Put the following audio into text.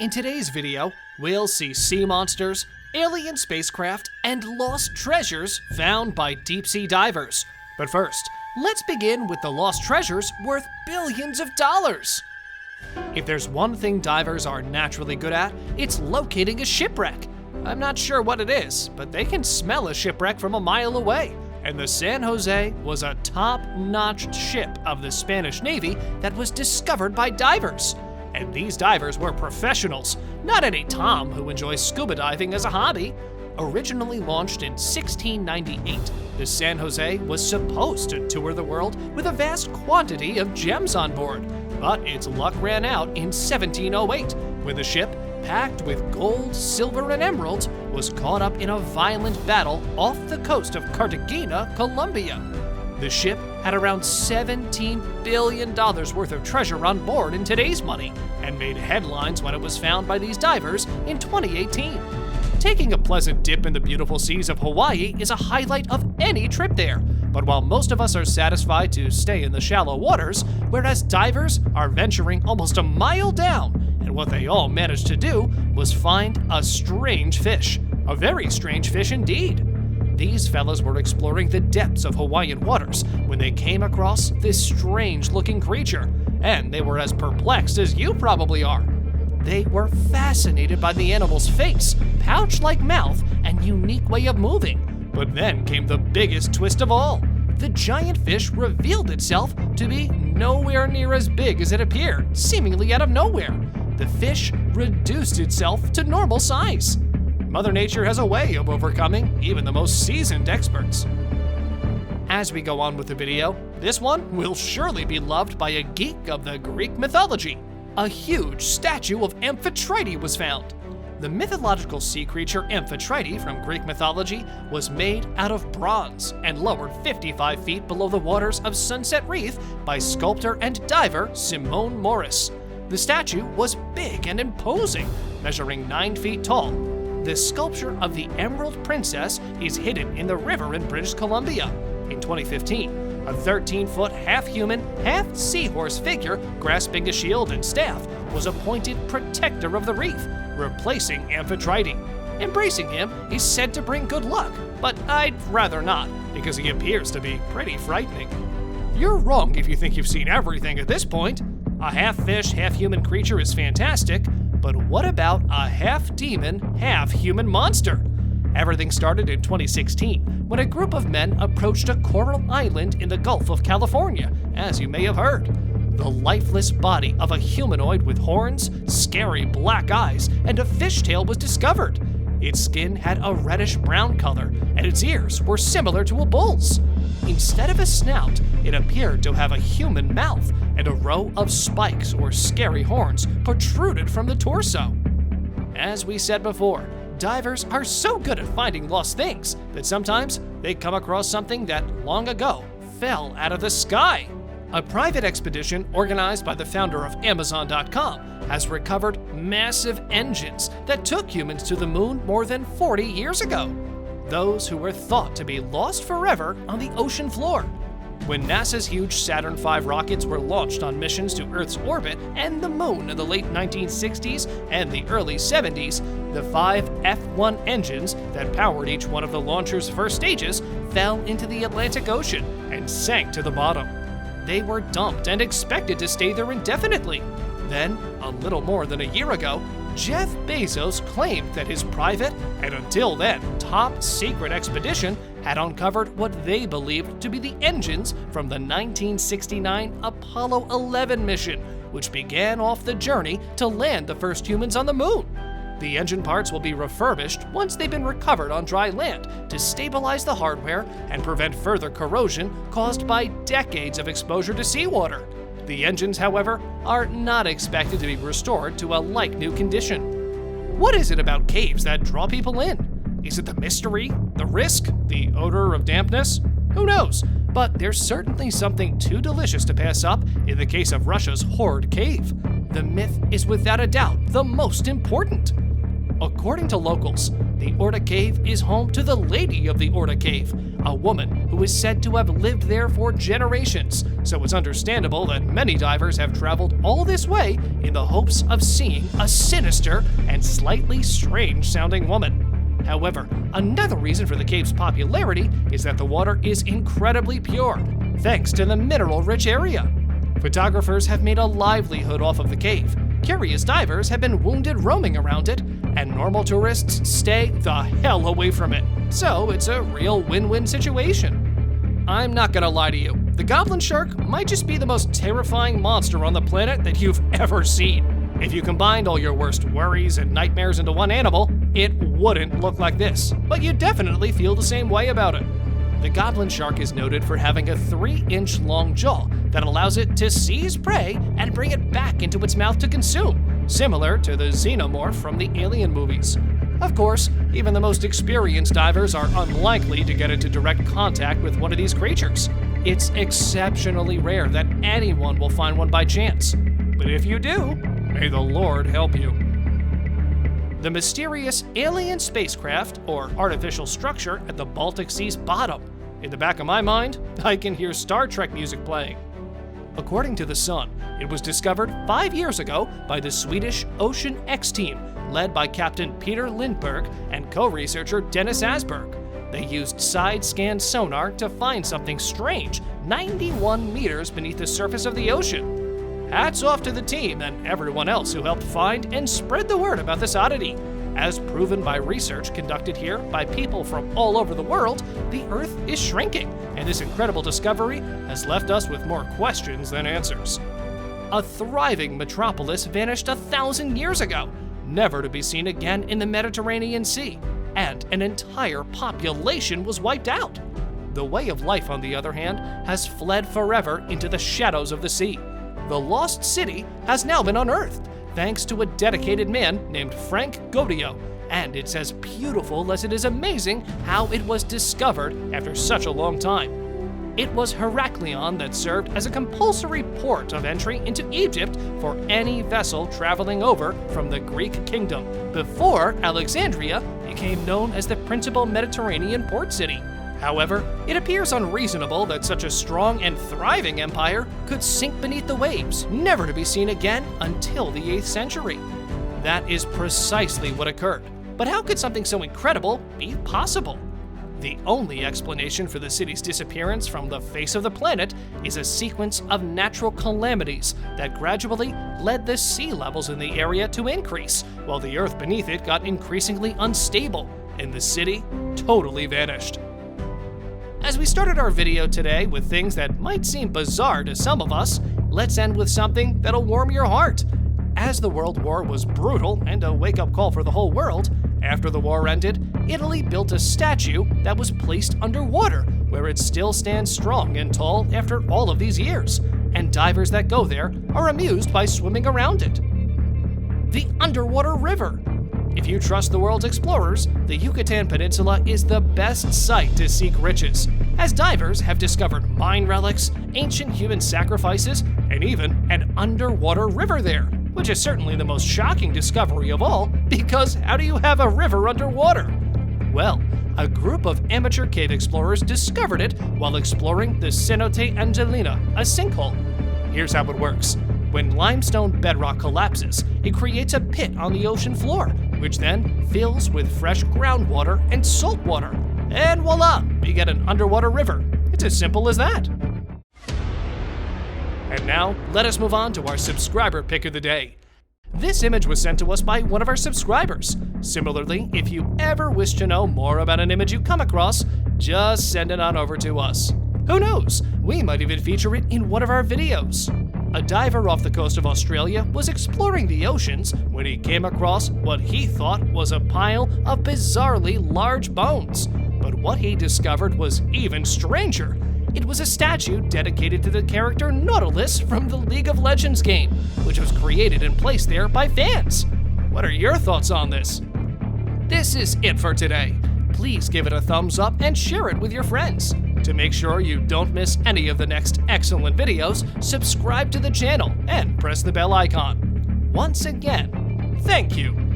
In today's video, we'll see sea monsters, alien spacecraft, and lost treasures found by deep-sea divers. But first, let's begin with the lost treasures worth billions of dollars. If there's one thing divers are naturally good at, it's locating a shipwreck. I'm not sure what it is, but they can smell a shipwreck from a mile away. And the San Jose was a top-notch ship of the Spanish Navy that was discovered by divers. And these divers were professionals, not any Tom who enjoys scuba diving as a hobby. Originally launched in 1698, the San Jose was supposed to tour the world with a vast quantity of gems on board. But its luck ran out in 1708, when the ship, packed with gold, silver, and emeralds, was caught up in a violent battle off the coast of Cartagena, Colombia. The ship had around $17 billion worth of treasure on board in today's money, and made headlines when it was found by these divers in 2018. Taking a pleasant dip in the beautiful seas of Hawaii is a highlight of any trip there, but while most of us are satisfied to stay in the shallow waters, whereas divers are venturing almost a mile down, and what they all managed to do was find a strange fish. A very strange fish indeed. These fellas were exploring the depths of Hawaiian waters when they came across this strange-looking creature, and they were as perplexed as you probably are. They were fascinated by the animal's face, pouch-like mouth, and unique way of moving. But then came the biggest twist of all. The giant fish revealed itself to be nowhere near as big as it appeared, seemingly out of nowhere. The fish reduced itself to normal size. Mother Nature has a way of overcoming even the most seasoned experts. As we go on with the video, this one will surely be loved by a geek of the Greek mythology. A huge statue of Amphitrite was found. The mythological sea creature Amphitrite from Greek mythology was made out of bronze and lowered 55 feet below the waters of Sunset Reef by sculptor and diver Simone Morris. The statue was big and imposing, measuring 9 feet tall. The sculpture of the Emerald Princess is hidden in the river in British Columbia. In 2015, a 13-foot half-human, half-seahorse figure grasping a shield and staff was appointed protector of the reef, replacing Amphitrite. Embracing him is said to bring good luck, but I'd rather not, because he appears to be pretty frightening. You're wrong if you think you've seen everything at this point. A half-fish, half-human creature is fantastic, but what about a half-demon, half-human monster? Everything started in 2016, when a group of men approached a coral island in the Gulf of California, as you may have heard. The lifeless body of a humanoid with horns, scary black eyes, and a fishtail was discovered. Its skin had a reddish-brown color, and its ears were similar to a bull's. Instead of a snout, it appeared to have a human mouth, and a row of spikes or scary horns protruded from the torso. As we said before, divers are so good at finding lost things that sometimes they come across something that long ago fell out of the sky. A private expedition organized by the founder of Amazon.com has recovered massive engines that took humans to the moon more than 40 years ago. Those who were thought to be lost forever on the ocean floor. When NASA's huge Saturn V rockets were launched on missions to Earth's orbit and the moon in the late 1960s and the early 70s, the 5 F-1 engines that powered each one of the launcher's first stages fell into the Atlantic Ocean and sank to the bottom. They were dumped and expected to stay there indefinitely. Then, a little more than a year ago, Jeff Bezos claimed that his private, and until then, top-secret expedition had uncovered what they believed to be the engines from the 1969 Apollo 11 mission, which began off the journey to land the first humans on the moon. The engine parts will be refurbished once they've been recovered on dry land to stabilize the hardware and prevent further corrosion caused by decades of exposure to seawater. The engines, however, are not expected to be restored to a like-new condition. What is it about caves that draw people in? Is it the mystery, the risk, the odor of dampness? Who knows? But there's certainly something too delicious to pass up in the case of Russia's Horde Cave. The myth is without a doubt the most important. According to locals, the Orta Cave is home to the Lady of the Orta Cave, a woman who is said to have lived there for generations, so it's understandable that many divers have traveled all this way in the hopes of seeing a sinister and slightly strange-sounding woman. However, another reason for the cave's popularity is that the water is incredibly pure, thanks to the mineral-rich area. Photographers have made a livelihood off of the cave. Curious divers have been wounded roaming around it, and normal tourists stay the hell away from it. So it's a real win-win situation. I'm not gonna lie to you, the goblin shark might just be the most terrifying monster on the planet that you've ever seen. If you combined all your worst worries and nightmares into one animal, it wouldn't look like this, but you definitely feel the same way about it. The goblin shark is noted for having a 3-inch long jaw that allows it to seize prey and bring it back into its mouth to consume, similar to the xenomorph from the Alien movies. Of course, even the most experienced divers are unlikely to get into direct contact with one of these creatures. It's exceptionally rare that anyone will find one by chance. But if you do, may the Lord help you. The mysterious alien spacecraft, or artificial structure at the Baltic Sea's bottom. In the back of my mind, I can hear Star Trek music playing. According to The Sun, it was discovered 5 years ago by the Swedish Ocean X team, led by Captain Peter Lindberg and co-researcher Dennis Asberg. They used side-scan sonar to find something strange 91 meters beneath the surface of the ocean. Hats off to the team and everyone else who helped find and spread the word about this oddity. As proven by research conducted here by people from all over the world, the Earth is shrinking, and this incredible discovery has left us with more questions than answers. A thriving metropolis vanished 1,000 years ago, never to be seen again in the Mediterranean Sea, and an entire population was wiped out. The way of life, on the other hand, has fled forever into the shadows of the sea. The lost city has now been unearthed, thanks to a dedicated man named Frank Goddio, and it's as beautiful as it is amazing how it was discovered after such a long time. It was Heraklion that served as a compulsory port of entry into Egypt for any vessel traveling over from the Greek kingdom, before Alexandria became known as the principal Mediterranean port city. However, it appears unreasonable that such a strong and thriving empire could sink beneath the waves, never to be seen again until the 8th century. That is precisely what occurred. But how could something so incredible be possible? The only explanation for the city's disappearance from the face of the planet is a sequence of natural calamities that gradually led the sea levels in the area to increase, while the earth beneath it got increasingly unstable, and the city totally vanished. As we started our video today with things that might seem bizarre to some of us, let's end with something that'll warm your heart. As the World War was brutal and a wake-up call for the whole world, after the war ended, Italy built a statue that was placed underwater, where it still stands strong and tall after all of these years, and divers that go there are amused by swimming around it. The underwater river. If you trust the world's explorers, the Yucatan Peninsula is the best site to seek riches, as divers have discovered mine relics, ancient human sacrifices, and even an underwater river there, which is certainly the most shocking discovery of all, because how do you have a river underwater? Well, a group of amateur cave explorers discovered it while exploring the Cenote Angelina, a sinkhole. Here's how it works. When limestone bedrock collapses, it creates a pit on the ocean floor, which then fills with fresh groundwater and salt water. And voila, you get an underwater river. It's as simple as that. And now, let us move on to our subscriber pick of the day. This image was sent to us by one of our subscribers. Similarly, if you ever wish to know more about an image you come across, just send it on over to us. Who knows, we might even feature it in one of our videos. A diver off the coast of Australia was exploring the oceans when he came across what he thought was a pile of bizarrely large bones. But what he discovered was even stranger. It was a statue dedicated to the character Nautilus from the League of Legends game, which was created and placed there by fans. What are your thoughts on this? This is it for today. Please give it a thumbs up and share it with your friends. To make sure you don't miss any of the next excellent videos, subscribe to the channel and press the bell icon. Once again, thank you.